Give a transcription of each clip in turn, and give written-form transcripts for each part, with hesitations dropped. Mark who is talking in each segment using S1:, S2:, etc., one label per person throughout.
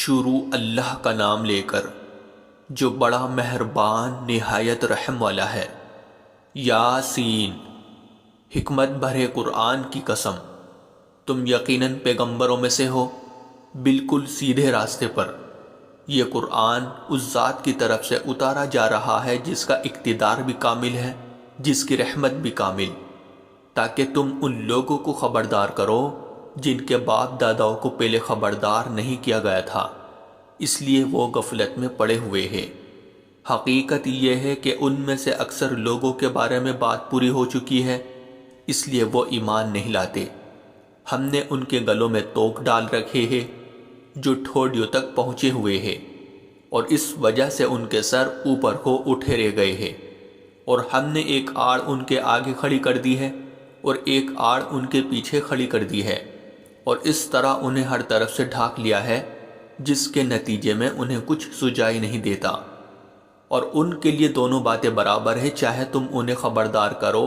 S1: شروع اللہ کا نام لے کر جو بڑا مہربان نہایت رحم والا ہے۔ یاسین، حکمت بھرے قرآن کی قسم، تم یقیناً پیغمبروں میں سے ہو، بالکل سیدھے راستے پر۔ یہ قرآن اس ذات کی طرف سے اتارا جا رہا ہے جس کا اقتدار بھی کامل ہے، جس کی رحمت بھی کامل، تاکہ تم ان لوگوں کو خبردار کرو جن کے باپ داداؤں کو پہلے خبردار نہیں کیا گیا تھا، اس لیے وہ غفلت میں پڑے ہوئے ہیں۔ حقیقت یہ ہے کہ ان میں سے اکثر لوگوں کے بارے میں بات پوری ہو چکی ہے، اس لیے وہ ایمان نہیں لاتے۔ ہم نے ان کے گلوں میں توق ڈال رکھے ہیں جو ٹھوڑیوں تک پہنچے ہوئے ہیں، اور اس وجہ سے ان کے سر اوپر کو اٹھے رہ گئے ہیں، اور ہم نے ایک آڑ ان کے آگے کھڑی کر دی ہے اور ایک آڑ ان کے پیچھے کھڑی کر دی ہے، اور اس طرح انہیں ہر طرف سے ڈھانک لیا ہے، جس کے نتیجے میں انہیں کچھ سجائی نہیں دیتا۔ اور ان کے لیے دونوں باتیں برابر ہیں، چاہے تم انہیں خبردار کرو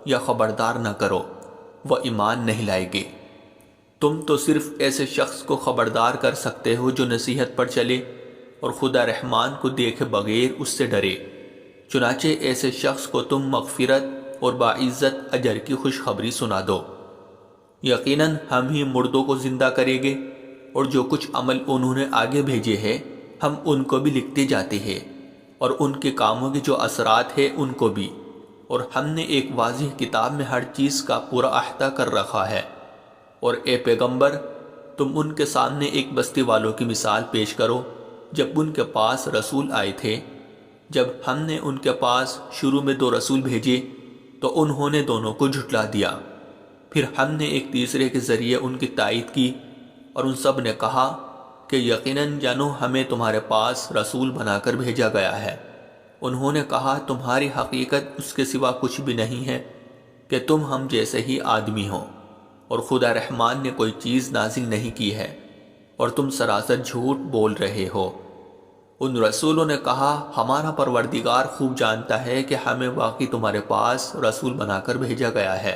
S1: یا خبردار نہ کرو، وہ ایمان نہیں لائے گے۔ تم تو صرف ایسے شخص کو خبردار کر سکتے ہو جو نصیحت پر چلے اور خدا رحمان کو دیکھے بغیر اس سے ڈرے۔ چنانچہ ایسے شخص کو تم مغفرت اور باعزت اجر کی خوشخبری سنا دو۔ یقیناً ہم ہی مردوں کو زندہ کریں گے، اور جو کچھ عمل انہوں نے آگے بھیجے ہیں ہم ان کو بھی لکھتے جاتے ہیں، اور ان کے کاموں کے جو اثرات ہیں ان کو بھی، اور ہم نے ایک واضح کتاب میں ہر چیز کا پورا احاطہ کر رکھا ہے۔ اور اے پیغمبر، تم ان کے سامنے ایک بستی والوں کی مثال پیش کرو جب ان کے پاس رسول آئے تھے۔ جب ہم نے ان کے پاس شروع میں 2 رسول بھیجے تو انہوں نے دونوں کو جھٹلا دیا، پھر ہم نے ایک تیسرے کے ذریعے ان کی تائید کی، اور ان سب نے کہا کہ یقیناً جانو ہمیں تمہارے پاس رسول بنا کر بھیجا گیا ہے۔ انہوں نے کہا تمہاری حقیقت اس کے سوا کچھ بھی نہیں ہے کہ تم ہم جیسے ہی آدمی ہو، اور خدا رحمان نے کوئی چیز نازل نہیں کی ہے، اور تم سراسر جھوٹ بول رہے ہو۔ ان رسولوں نے کہا ہمارا پروردگار خوب جانتا ہے کہ ہمیں واقعی تمہارے پاس رسول بنا کر بھیجا گیا ہے،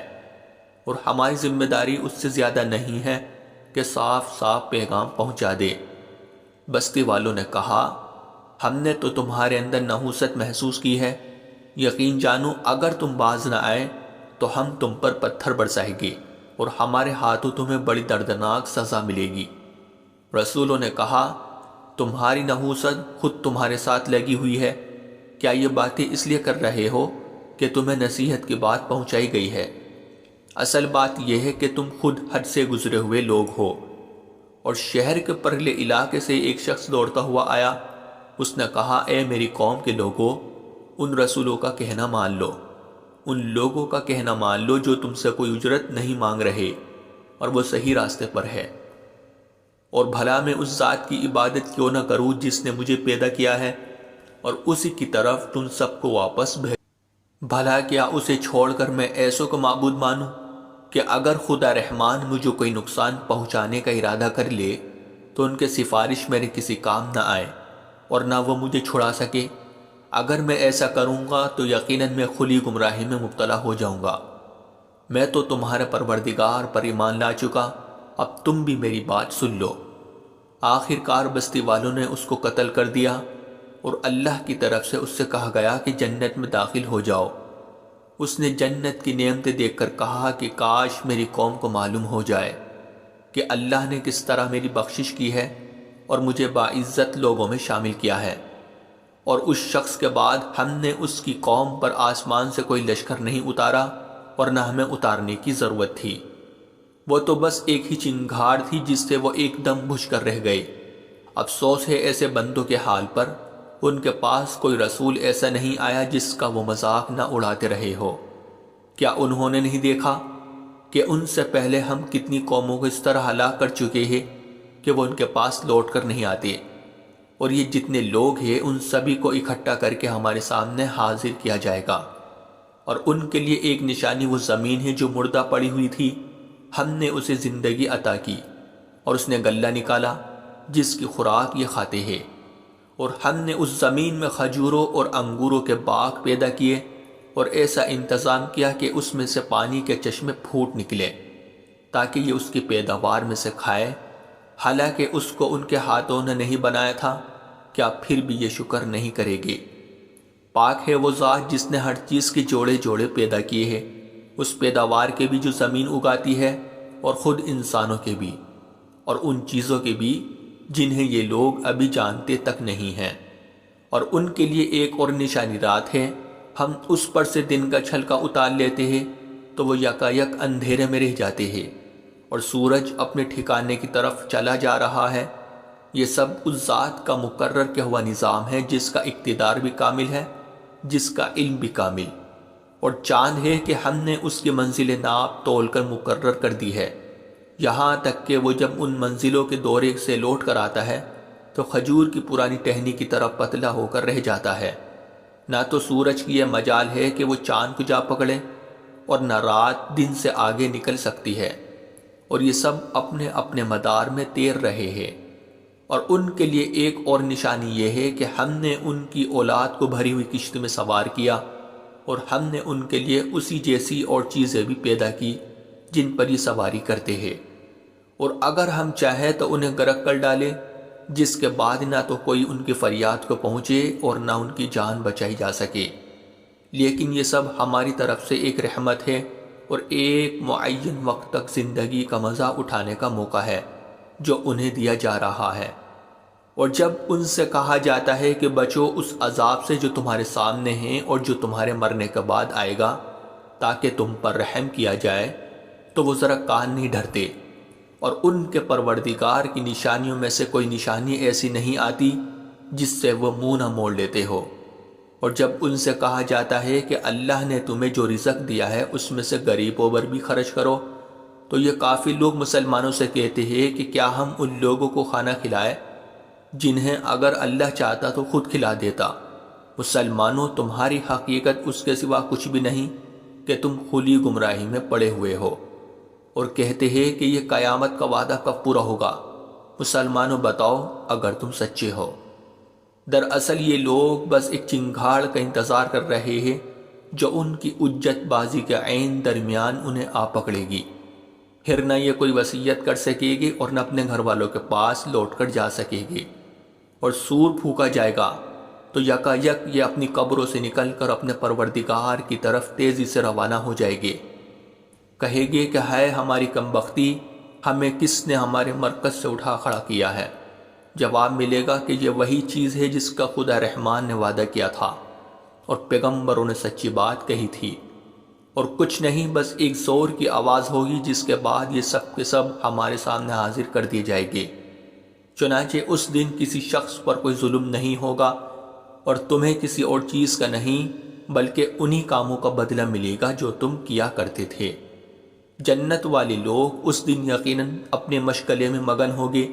S1: اور ہماری ذمہ داری اس سے زیادہ نہیں ہے کہ صاف صاف پیغام پہنچا دے۔ بستی والوں نے کہا ہم نے تو تمہارے اندر نحوست محسوس کی ہے، یقین جانو اگر تم باز نہ آئے تو ہم تم پر پتھر برسائیں گے، اور ہمارے ہاتھوں تمہیں بڑی دردناک سزا ملے گی۔ رسولوں نے کہا تمہاری نحوست خود تمہارے ساتھ لگی ہوئی ہے، کیا یہ باتیں اس لیے کر رہے ہو کہ تمہیں نصیحت کی بات پہنچائی گئی ہے؟ اصل بات یہ ہے کہ تم خود حد سے گزرے ہوئے لوگ ہو۔ اور شہر کے پرلے علاقے سے ایک شخص دوڑتا ہوا آیا، اس نے کہا اے میری قوم کے لوگوں، ان رسولوں کا کہنا مان لو، ان لوگوں کا کہنا مان لو جو تم سے کوئی اجرت نہیں مانگ رہے، اور وہ صحیح راستے پر ہے۔ اور بھلا میں اس ذات کی عبادت کیوں نہ کروں جس نے مجھے پیدا کیا ہے، اور اسی کی طرف تم سب کو واپس بھیج۔ بھلا کیا اسے چھوڑ کر میں ایسوں کو معبود مانوں کہ اگر خدا رحمان مجھے کوئی نقصان پہنچانے کا ارادہ کر لے تو ان کے سفارش میرے کسی کام نہ آئے، اور نہ وہ مجھے چھڑا سکے۔ اگر میں ایسا کروں گا تو یقیناً میں کھلی گمراہی میں مبتلا ہو جاؤں گا۔ میں تو تمہارے پروردگار پر ایمان لا چکا، اب تم بھی میری بات سن لو۔ آخر کار بستی والوں نے اس کو قتل کر دیا، اور اللہ کی طرف سے اس سے کہا گیا کہ جنت میں داخل ہو جاؤ۔ اس نے جنت کی نعمتیں دیکھ کر کہا کہ کاش میری قوم کو معلوم ہو جائے کہ اللہ نے کس طرح میری بخشش کی ہے اور مجھے باعزت لوگوں میں شامل کیا ہے۔ اور اس شخص کے بعد ہم نے اس کی قوم پر آسمان سے کوئی لشکر نہیں اتارا، اور نہ ہمیں اتارنے کی ضرورت تھی۔ وہ تو بس ایک ہی چنگھاڑ تھی جس سے وہ ایک دم بجھ کر رہ گئے۔ افسوس ہے ایسے بندوں کے حال پر، ان کے پاس کوئی رسول ایسا نہیں آیا جس کا وہ مذاق نہ اڑاتے رہے ہو۔ کیا انہوں نے نہیں دیکھا کہ ان سے پہلے ہم کتنی قوموں کو اس طرح ہلاک کر چکے ہیں کہ وہ ان کے پاس لوٹ کر نہیں آتے، اور یہ جتنے لوگ ہیں ان سبھی کو اکٹھا کر کے ہمارے سامنے حاضر کیا جائے گا۔ اور ان کے لیے ایک نشانی وہ زمین ہے جو مردہ پڑی ہوئی تھی، ہم نے اسے زندگی عطا کی، اور اس نے غلہ نکالا جس کی خوراک یہ کھاتے ہیں۔ اور ہم نے اس زمین میں کھجوروں اور انگوروں کے باغ پیدا کیے، اور ایسا انتظام کیا کہ اس میں سے پانی کے چشمے پھوٹ نکلے تاکہ یہ اس کی پیداوار میں سے کھائے۔ حالانکہ اس کو ان کے ہاتھوں نے نہیں بنایا تھا، کیا پھر بھی یہ شکر نہیں کرے گے؟ پاک ہے وہ ذات جس نے ہر چیز کے جوڑے جوڑے پیدا کیے ہیں، اس پیداوار کے بھی جو زمین اگاتی ہے اور خود انسانوں کے بھی، اور ان چیزوں کے بھی جنہیں یہ لوگ ابھی جانتے تک نہیں ہیں۔ اور ان کے لیے ایک اور نشانی رات ہے، ہم اس پر سے دن کا چھلکا اتار لیتے ہیں تو وہ یکایک اندھیرے میں رہ جاتے ہیں، اور سورج اپنے ٹھکانے کی طرف چلا جا رہا ہے۔ یہ سب اس ذات کا مقرر کیا ہوا نظام ہے جس کا اقتدار بھی کامل ہے، جس کا علم بھی کامل۔ اور چاند ہے کہ ہم نے اس کی منزل ناپ تول کر مقرر کر دی ہے، یہاں تک کہ وہ جب ان منزلوں کے دورے سے لوٹ کر آتا ہے تو کھجور کی پرانی ٹہنی کی طرح پتلا ہو کر رہ جاتا ہے۔ نہ تو سورج کی یہ مجال ہے کہ وہ چاند کو جا پکڑے، اور نہ رات دن سے آگے نکل سکتی ہے، اور یہ سب اپنے اپنے مدار میں تیر رہے ہیں۔ اور ان کے لیے ایک اور نشانی یہ ہے کہ ہم نے ان کی اولاد کو بھری ہوئی کشتی میں سوار کیا، اور ہم نے ان کے لیے اسی جیسی اور چیزیں بھی پیدا کی جن پر یہ سواری کرتے ہیں، اور اگر ہم چاہیں تو انہیں غرق کر ڈالیں، جس کے بعد نہ تو کوئی ان کی فریاد کو پہنچے اور نہ ان کی جان بچائی جا سکے۔ لیکن یہ سب ہماری طرف سے ایک رحمت ہے اور ایک معین وقت تک زندگی کا مزہ اٹھانے کا موقع ہے جو انہیں دیا جا رہا ہے۔ اور جب ان سے کہا جاتا ہے کہ بچو اس عذاب سے جو تمہارے سامنے ہیں اور جو تمہارے مرنے کے بعد آئے گا تاکہ تم پر رحم کیا جائے، تو وہ ذرا کان نہیں دھرتے، اور ان کے پروردگار کی نشانیوں میں سے کوئی نشانی ایسی نہیں آتی جس سے وہ منہ نہ موڑ لیتے ہو۔ اور جب ان سے کہا جاتا ہے کہ اللہ نے تمہیں جو رزق دیا ہے اس میں سے غریبوں پر بھی خرچ کرو، تو یہ کافی لوگ مسلمانوں سے کہتے ہیں کہ کیا ہم ان لوگوں کو کھانا کھلائے جنہیں اگر اللہ چاہتا تو خود کھلا دیتا۔ مسلمانوں، تمہاری حقیقت اس کے سوا کچھ بھی نہیں کہ تم کھلی گمراہی میں پڑے ہوئے ہو۔ اور کہتے ہیں کہ یہ قیامت کا وعدہ کب پورا ہوگا؟ مسلمانوں بتاؤ اگر تم سچے ہو۔ دراصل یہ لوگ بس ایک چنگھاڑ کا انتظار کر رہے ہیں جو ان کی اجت بازی کے عین درمیان انہیں آ پکڑے گی۔ پھر نہ یہ کوئی وصیت کر سکے گی اور نہ اپنے گھر والوں کے پاس لوٹ کر جا سکے گی۔ اور سور پھونکا جائے گا تو یکایک یہ اپنی قبروں سے نکل کر اپنے پروردگار کی طرف تیزی سے روانہ ہو جائے گے۔ کہے گے کہ ہے ہماری کمبختی، ہمیں کس نے ہمارے مرکز سے اٹھا کھڑا کیا ہے؟ جواب ملے گا کہ یہ وہی چیز ہے جس کا خدا رحمان نے وعدہ کیا تھا اور پیغمبروں نے سچی بات کہی تھی، اور کچھ نہیں، بس ایک زور کی آواز ہوگی جس کے بعد یہ سب کے سب ہمارے سامنے حاضر کر دیے جائیں گے۔ چنانچہ اس دن کسی شخص پر کوئی ظلم نہیں ہوگا اور تمہیں کسی اور چیز کا نہیں، بلکہ انہی کاموں کا بدلہ ملے گا جو تم کیا کرتے تھے۔ جنت والے لوگ اس دن یقیناً اپنے مشغلے میں مگن ہوگے،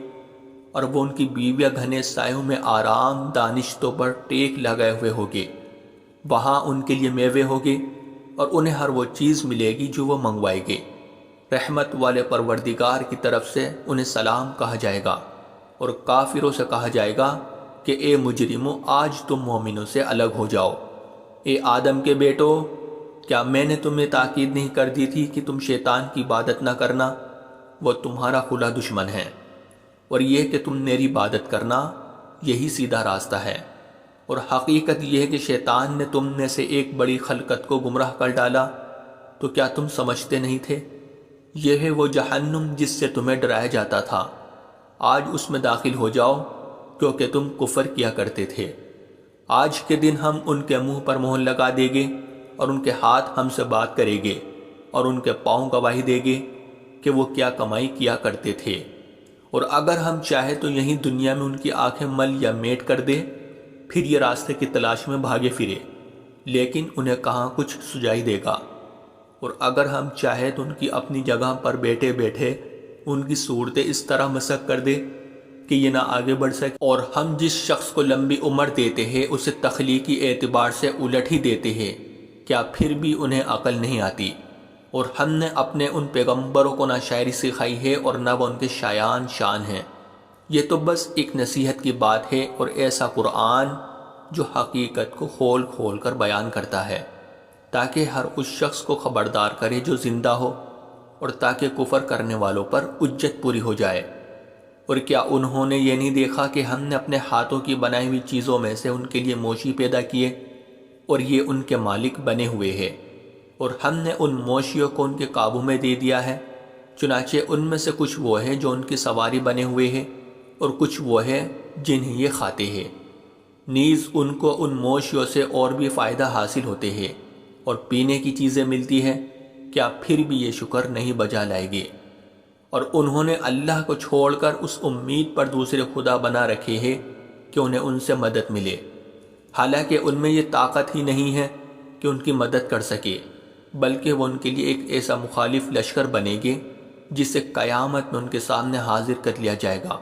S1: اور وہ ان کی بیویاں گھنے سایوں میں آرام دانشتوں پر ٹیک لگائے ہوئے ہوگے۔ وہاں ان کے لیے میوے ہوگے اور انہیں ہر وہ چیز ملے گی جو وہ منگوائے گے۔ رحمت والے پروردگار کی طرف سے انہیں سلام کہا جائے گا، اور کافروں سے کہا جائے گا کہ اے مجرموں، آج تم مومنوں سے الگ ہو جاؤ۔ اے آدم کے بیٹو، کیا میں نے تمہیں تاکید نہیں کر دی تھی کہ تم شیطان کی عبادت نہ کرنا؟ وہ تمہارا کھلا دشمن ہے، اور یہ کہ تم میری عبادت کرنا، یہی سیدھا راستہ ہے۔ اور حقیقت یہ ہے کہ شیطان نے تم میں سے ایک بڑی خلقت کو گمراہ کر ڈالا، تو کیا تم سمجھتے نہیں تھے؟ یہ ہے وہ جہنم جس سے تمہیں ڈرایا جاتا تھا، آج اس میں داخل ہو جاؤ کیونکہ تم کفر کیا کرتے تھے۔ آج کے دن ہم ان کے منہ پر مہر لگا دیں گے، اور ان کے ہاتھ ہم سے بات کریں گے، اور ان کے پاؤں گواہی دیں گے کہ وہ کیا کمائی کیا کرتے تھے۔ اور اگر ہم چاہیں تو یہیں دنیا میں ان کی آنکھیں مل یا میٹ کر دے، پھر یہ راستے کی تلاش میں بھاگے پھرے، لیکن انہیں کہاں کچھ سجائی دے گا۔ اور اگر ہم چاہیں تو ان کی اپنی جگہ پر بیٹھے بیٹھے ان کی صورتیں اس طرح مسخ کر دے کہ یہ نہ آگے بڑھ سکے۔ اور ہم جس شخص کو لمبی عمر دیتے ہیں اسے تخلیقی اعتبار سے الٹ ہی دیتے ہیں، کیا پھر بھی انہیں عقل نہیں آتی؟ اور ہم نے اپنے ان پیغمبروں کو نہ شاعری سکھائی ہے اور نہ وہ ان کے شایان شان ہیں۔ یہ تو بس ایک نصیحت کی بات ہے، اور ایسا قرآن جو حقیقت کو کھول کھول کر بیان کرتا ہے تاکہ ہر اس شخص کو خبردار کرے جو زندہ ہو، اور تاکہ کفر کرنے والوں پر حجت پوری ہو جائے۔ اور کیا انہوں نے یہ نہیں دیکھا کہ ہم نے اپنے ہاتھوں کی بنائی ہوئی چیزوں میں سے ان کے لیے موشی پیدا کیے اور یہ ان کے مالک بنے ہوئے ہیں، اور ہم نے ان موشیوں کو ان کے قابو میں دے دیا ہے، چنانچہ ان میں سے کچھ وہ ہے جو ان کی سواری بنے ہوئے ہیں اور کچھ وہ ہے جنہیں یہ کھاتے ہیں۔ نیز ان کو ان موشیوں سے اور بھی فائدہ حاصل ہوتے ہیں اور پینے کی چیزیں ملتی ہیں، کیا پھر بھی یہ شکر نہیں بجا لائے گے؟ اور انہوں نے اللہ کو چھوڑ کر اس امید پر دوسرے خدا بنا رکھے ہیں کہ انہیں ان سے مدد ملے، حالانکہ ان میں یہ طاقت ہی نہیں ہے کہ ان کی مدد کر سکے، بلکہ وہ ان کے لیے ایک ایسا مخالف لشکر بنے گے جسے قیامت میں ان کے سامنے حاضر کر لیا جائے گا۔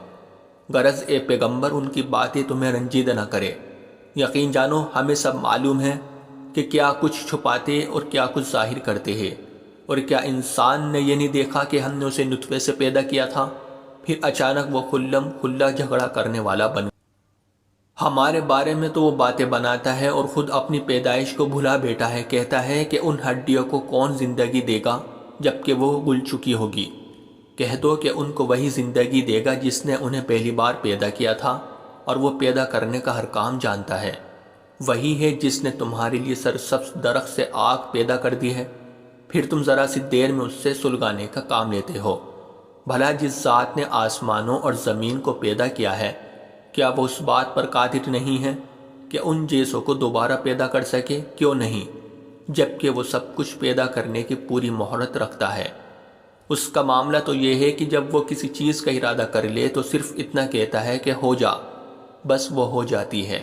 S1: غرض اے پیغمبر ان کی باتیں تمہیں رنجیدہ نہ کرے، یقین جانو ہمیں سب معلوم ہے کہ کیا کچھ چھپاتے اور کیا کچھ ظاہر کرتے ہیں۔ اور کیا انسان نے یہ نہیں دیکھا کہ ہم نے اسے نطفے سے پیدا کیا تھا، پھر اچانک وہ خلم کھلا جھگڑا کرنے والا بن گیا۔ ہمارے بارے میں تو وہ باتیں بناتا ہے اور خود اپنی پیدائش کو بھلا بیٹھا ہے، کہتا ہے کہ ان ہڈیوں کو کون زندگی دے گا جبکہ وہ گل چکی ہوگی۔ کہہ دو کہ ان کو وہی زندگی دے گا جس نے انہیں پہلی بار پیدا کیا تھا، اور وہ پیدا کرنے کا ہر کام جانتا ہے۔ وہی ہے جس نے تمہارے لیے سرسبز درخت سے آگ پیدا کر دی ہے، پھر تم ذرا سی دیر میں اس سے سلگانے کا کام لیتے ہو۔ بھلا جس ذات نے آسمانوں اور زمین کو پیدا کیا ہے، کیا وہ اس بات پر قادر نہیں ہے کہ ان جیسوں کو دوبارہ پیدا کر سکے؟ کیوں نہیں، جبکہ وہ سب کچھ پیدا کرنے کی پوری مہارت رکھتا ہے۔ اس کا معاملہ تو یہ ہے کہ جب وہ کسی چیز کا ارادہ کر لے تو صرف اتنا کہتا ہے کہ ہو جا، بس وہ ہو جاتی ہے۔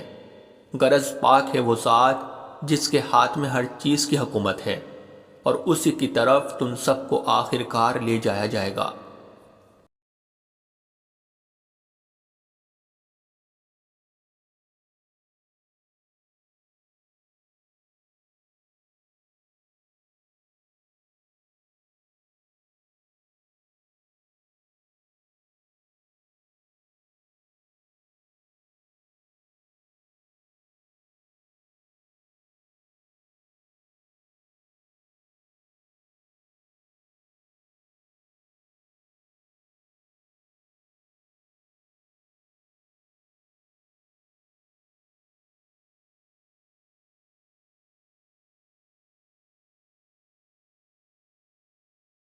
S1: غرض پاک ہے وہ ذات جس کے ہاتھ میں ہر چیز کی حکومت ہے، اور اسی کی طرف تم سب کو آخر کار لے جایا جائے گا۔